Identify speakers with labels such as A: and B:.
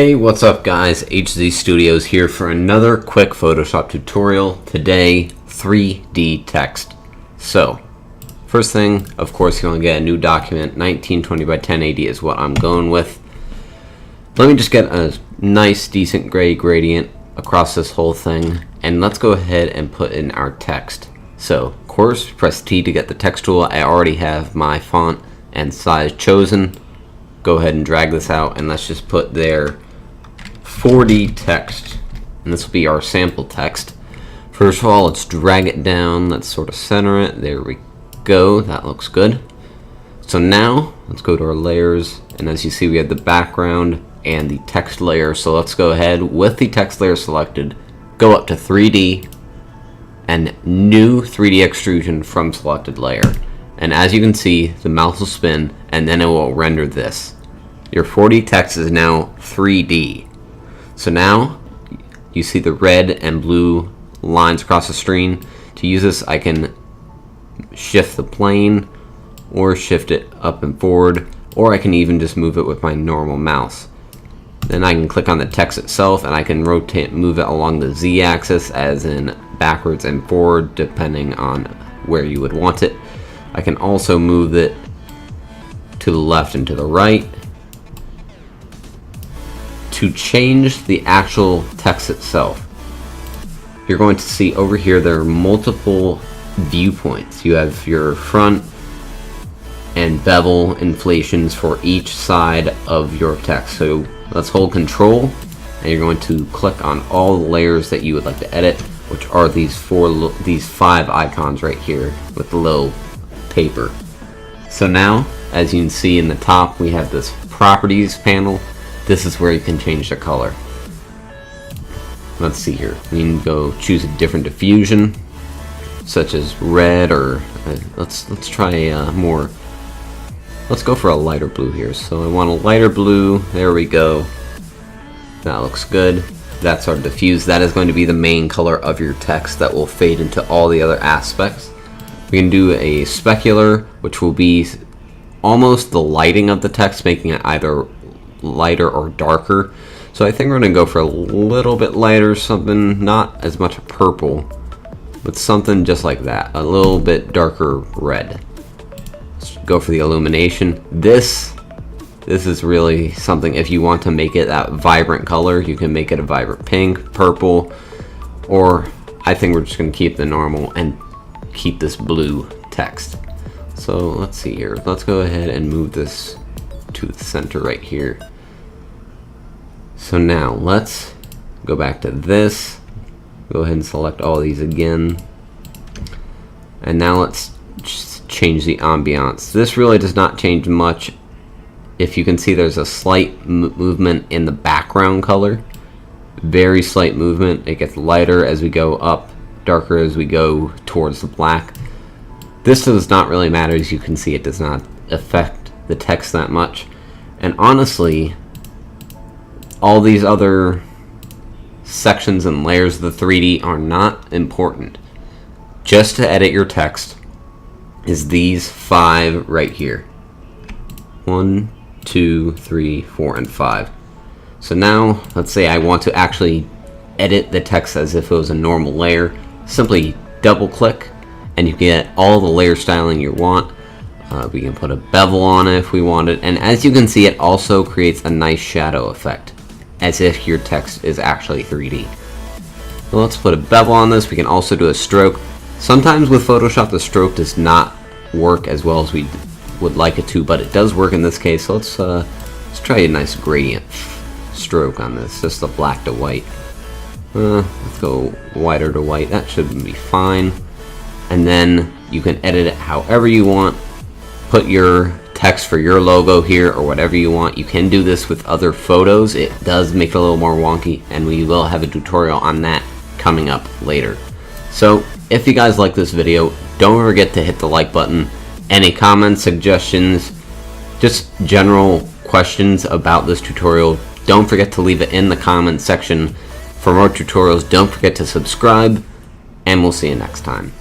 A: Hey, what's up guys? HZ Studios here for another quick Photoshop tutorial. Today, 3D text. So, first thing, of course, you're going to get a new document. 1920 by 1080 is what I'm going with. Let me just get a nice, decent gray gradient across this whole thing. And let's go ahead and put in our text. So, of course, press T to get the text tool. I already have my font and size chosen. Go ahead and drag this out, and let's just put there 4D text, and this will be our sample text. First of all, let's drag it down. Let's sort of center it. There we go. That looks good. So now let's go to our layers, and as you see, we have the background and the text layer. So let's go ahead with the text layer selected, go up to 3D and new 3D extrusion from selected layer. And as you can see, the mouse will spin and then it will render this. Your 4D text is now 3D. So now you see the red and blue lines across the screen. To use this, I can shift the plane or shift it up and forward, or I can even just move it with my normal mouse. Then I can click on the text itself and I can move it along the Z axis, as in backwards and forward, depending on where you would want it. I can also move it to the left and to the right. To change the actual text itself, you're going to see over here there are multiple viewpoints. You have your front and bevel inflations for each side of your text. So let's hold Control, and you're going to click on all the layers that you would like to edit, which are these five icons right here with the little paper. So now, as you can see in the top, we have this properties panel. This is where you can change the color. Let's see here. You can go choose a different diffusion, such as red, or let's try more. Let's go for a lighter blue here. So I want a lighter blue. There we go. That looks good. That's our diffuse. That is going to be the main color of your text that will fade into all the other aspects. We can do a specular, which will be almost the lighting of the text, making it either lighter or darker. So I think we're going to go for a little bit lighter, something not as much purple, but something just like that, a little bit darker red. Let's go for the illumination. This is really something. If you want to make it that vibrant color, you can make it a vibrant pink, purple, or I think we're just going to keep the normal and keep this blue text. So let's see here. Let's go ahead and move this to the center right here. So now let's go back to this. Go ahead and select all these again. And now let's just change the ambiance. This really does not change much. If you can see, there's a slight movement in the background color. Very slight movement. It gets lighter as we go up, darker as we go towards the black. This does not really matter. As you can see, it does not affect the text that much. And honestly, all these other sections and layers of the 3D are not important. Just to edit your text is these 5 right here. 1, 2, 3, 4, and 5. So now, let's say I want to actually edit the text as if it was a normal layer. Simply double click and you get all the layer styling you want. We can put a bevel on it if we want it, and as you can see, it also creates a nice shadow effect, as if your text is actually 3D. So let's put a bevel on this. We can also do a stroke. Sometimes with Photoshop the stroke does not work as well as we would like it to, but it does work in this case. So let's try a nice gradient stroke on this, just a black to white. Let's go whiter to white. That should be fine. And then you can edit it however you want. Put your text for your logo here or whatever you want. You can do this with other photos. It does make it a little more wonky, and we will have a tutorial on that coming up later. So if you guys like this video, don't forget to hit the like button. Any comments, suggestions, just general questions about this tutorial, don't forget to leave it in the comment section. For more tutorials, don't forget to subscribe, and we'll see you next time.